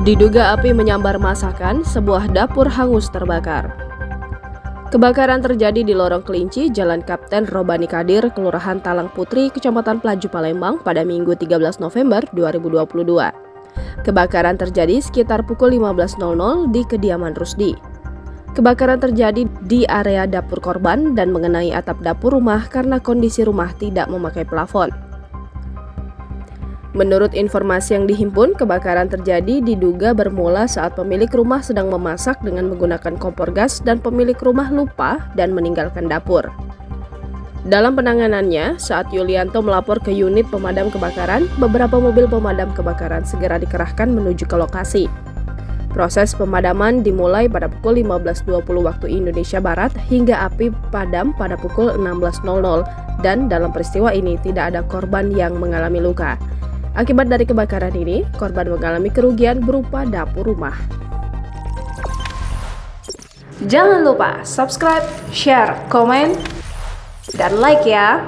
Diduga api menyambar masakan, sebuah dapur hangus terbakar. Kebakaran terjadi di Lorong Kelinci, Jalan Kapten Robani Kadir, Kelurahan Talang Putri, Kecamatan Pelaju, Palembang pada Minggu 13 November 2022. Kebakaran terjadi sekitar pukul 15.00 di kediaman Rusdi. Kebakaran terjadi di area dapur korban dan mengenai atap dapur rumah karena kondisi rumah tidak memakai plafon. Menurut informasi yang dihimpun, kebakaran terjadi diduga bermula saat pemilik rumah sedang memasak dengan menggunakan kompor gas dan pemilik rumah lupa dan meninggalkan dapur. Dalam penanganannya, saat Yulianto melapor ke unit pemadam kebakaran, beberapa mobil pemadam kebakaran segera dikerahkan menuju ke lokasi. Proses pemadaman dimulai pada pukul 15.20 waktu Indonesia Barat hingga api padam pada pukul 16.00 dan dalam peristiwa ini tidak ada korban yang mengalami luka. Akibat dari kebakaran ini, korban mengalami kerugian berupa dapur rumah. Jangan lupa subscribe, share, komen, dan like ya!